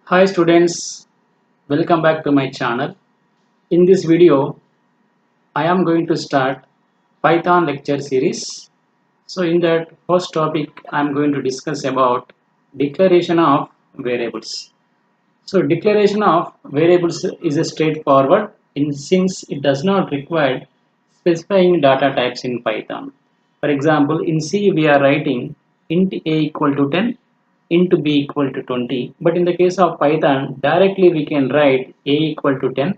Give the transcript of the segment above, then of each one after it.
Hi students, welcome back to my channel. In this video, I am going to start Python lecture series. So in that first topic, I am going to discuss about declaration of variables. So declaration of variables is a straightforward since it does not require specifying data types in Python. For example, in C we are writing int a equal to 10, int b equal to 20. But in the case of Python, directly we can write a equal to 10,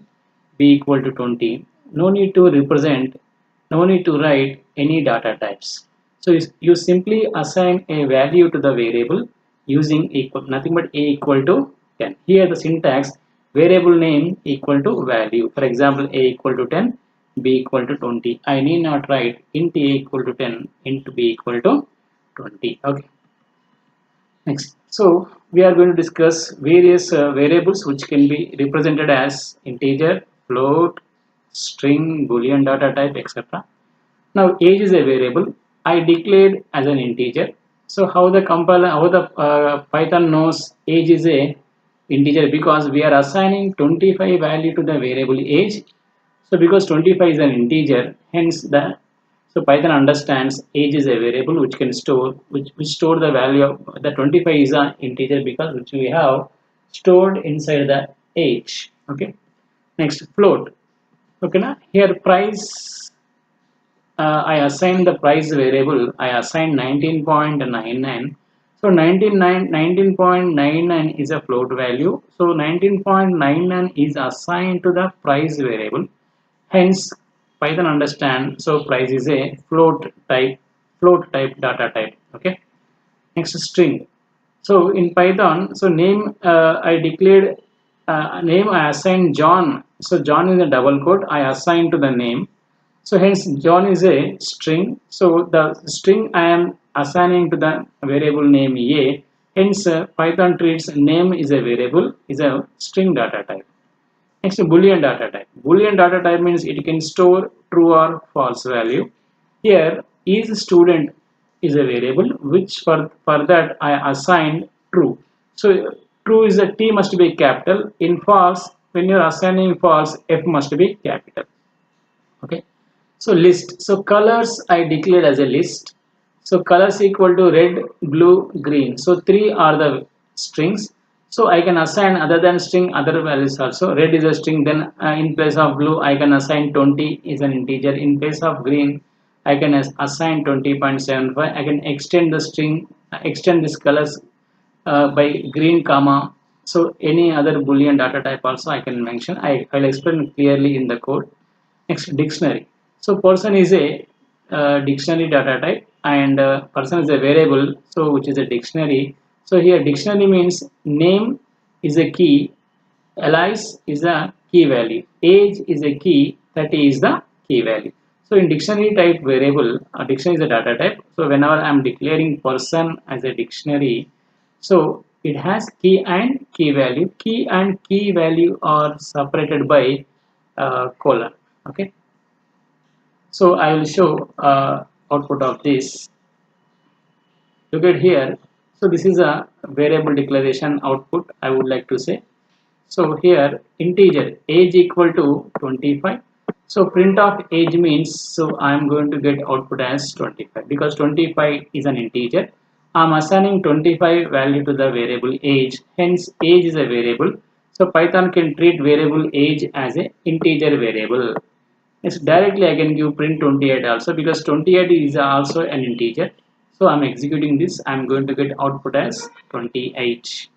b equal to 20. No need to represent, no need to write any data types. So you simply assign a value to the variable using equal nothing but a equal to 10. Here the syntax variable name equal to value. For example, a equal to 10, b equal to 20. I need not write int a equal to 10, int b equal to 20. Okay. Next. So we are going to discuss various variables which can be represented as integer, float, string, boolean data type, etc. Now age is a variable I declared as an integer. So how the compiler, how the Python knows age is a integer, because we are assigning 25 value to the variable age. So because 25 is an integer, hence the so Python understands age is a variable which can store which store the value of the 25 is an integer because which we have stored inside the age. Okay. Next, float. Okay, now here price, I assign the price variable. I assign 19.99. So 19.99 is a float value. So 19.99 is assigned to the price variable. Hence, Python understand. So price is a float type data type. Okay. Next, string. So in Python, so name I declared name I assigned John. So John is a double quote. I assign to the name. So hence John is a string. So the string I am assigning to the variable name A. Hence Python treats name is a variable, is a string data type. Next, Boolean data type. Boolean data type means it can store true or false value. Here is student is a variable which for that I assigned true. So true is a T must be capital. In false, when you are assigning false, F must be capital. Okay. So list. So colors I declared as a list. So colors equal to red, blue, green. So three are the strings. So I can assign other than string other values also. Red is a string. Then in place of blue I can assign 20 is an integer. In place of green I can assign 20.75. I can extend the string, extend this colors by green comma. So any other boolean data type also I can mention. I'll explain clearly in the code. Next, dictionary. So person is a dictionary data type, and person is a variable, so which is a dictionary. So here dictionary means name is a key, alias is a key value, age is a key, 30 is the key value. So in dictionary type variable, a dictionary is a data type. So whenever I am declaring person as a dictionary, so it has key and key value. Key and key value are separated by colon. Okay. So I will show output of this. Look at here. So this is a variable declaration output, I would like to say. So here integer age equal to 25. So print of age means, so I am going to get output as 25 because 25 is an integer. I am assigning 25 value to the variable age. Hence age is a variable. So Python can treat variable age as a integer variable. Yes, directly I can give print 28 also because 28 is also an integer. So I'm executing this. I'm going to get output as 28.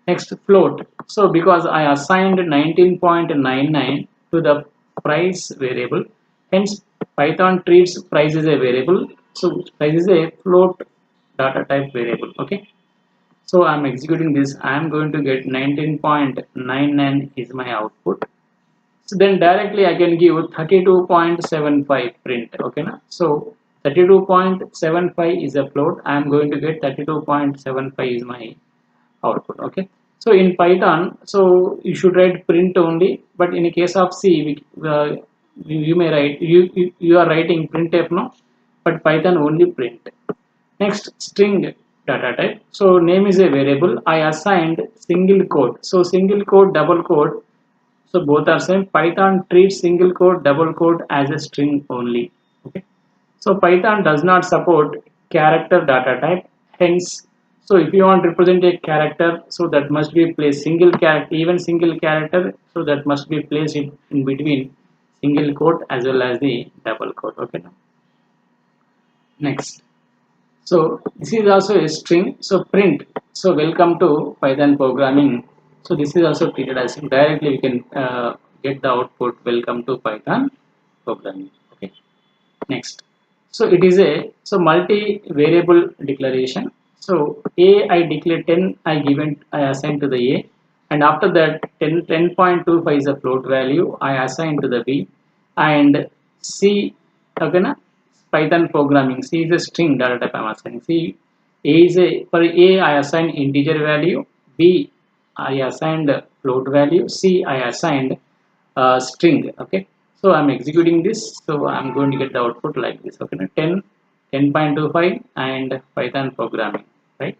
Next, float. So because I assigned 19.99 to the price variable, hence Python treats price as a variable. So price is a float data type variable. Okay. So I'm executing this. I'm going to get 19.99 is my output. So then directly I can give 32.75 print. Okay, na? So 32.75 is a float. I am going to get 32.75 is my output. Okay. So in Python, so you should write print only, but in the case of C, you may write you are writing printf, no, but Python only print. Next, string data type. So name is a variable. I assigned single quote. So single quote, double quote. So both are same. Python treats single quote, double quote as a string only. Okay. So Python does not support character data type. Hence, so if you want to represent a character, so that must be placed single character, even single character. So that must be placed in between single quote as well as the double quote. Okay. Next. So this is also a string. So print. So welcome to Python programming. So this is also treated as directly we can get the output welcome to Python programming. Okay. Next. So it is a multi-variable declaration. So A I declare 10 I assign to the A, and after that 10.25 is a float value I assign to the B, and C, okay na, Python programming, C is a string data type I am assigning. C A is a, for A I assign integer value, B I assigned float value, C I assigned string. Okay, so I'm executing this, so I'm going to get the output like this. Okay, 10.25 and Python programming, right?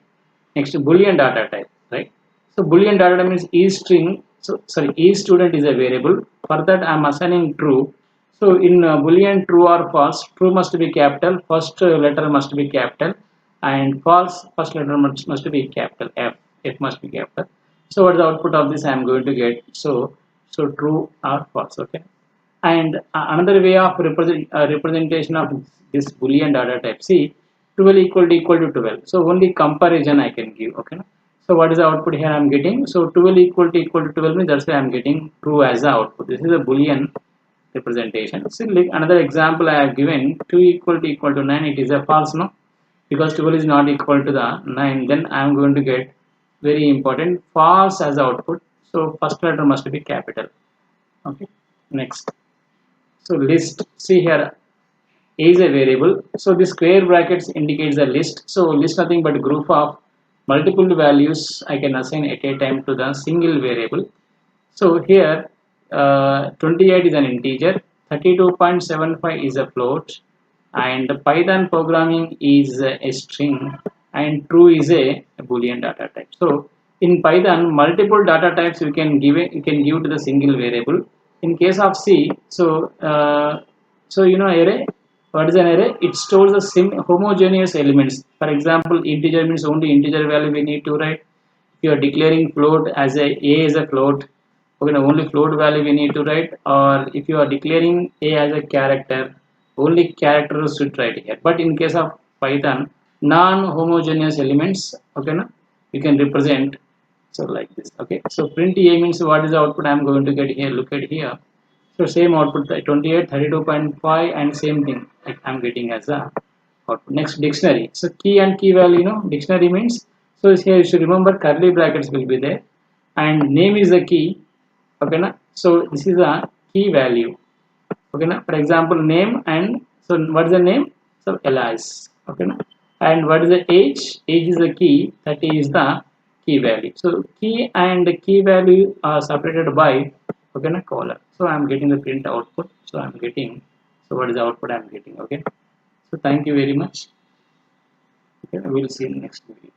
Next, Boolean data type, right? So Boolean data type means is string. So sorry, is student is a variable. For that I'm assigning true. So in Boolean, true or false, true must be capital, first letter must be capital, and false first letter must be capital. F must be capital. So what is the output of this I am going to get? So true or false. Okay. And another way of representation of this Boolean data type, see, 12 equal to 12. So only comparison I can give. Okay. So what is the output here I am getting? So 12 equal to 12 means that's why I am getting true as the output. This is a Boolean representation. So like another example I have given, 2 equal to 9. It is a false, no, because 12 is not equal to the 9. Then I am going to get very important false as the output. So first letter must be capital. Okay. Next. So list, see here, A is a variable. So the square brackets indicates the list. So list nothing but group of multiple values I can assign at a time to the single variable. So here 28 is an integer, 32.75 is a float, and Python programming is a string, and true is a Boolean data type. So in Python, multiple data types you can give to the single variable. In case of C, so you know array. What is an array? It stores the homogeneous elements. For example, integer means only integer value we need to write. If you are declaring float as a is a float, okay, now only float value we need to write. Or if you are declaring A as a character, only characters should write here. But in case of Python, non-homogeneous elements, okay, now you can represent so like this. Okay, so print A means what is the output I am going to get here. Look at here. So same output 28, 32.5, and same thing I'm getting as a output. Next, dictionary. So key and key value, dictionary means, so here you should remember curly brackets will be there, and name is the key. Okay, na? So this is a key value. Okay, na? For example, name, and so what is the name? So Elias. Okay, na? And what is the age? Age is the key. 30 is the key value. So key and key value are separated by, okay, na, collar. So I am getting the print output. So I am getting, so what is the output I am getting? Okay. So thank you very much. Okay, we will see in the next video.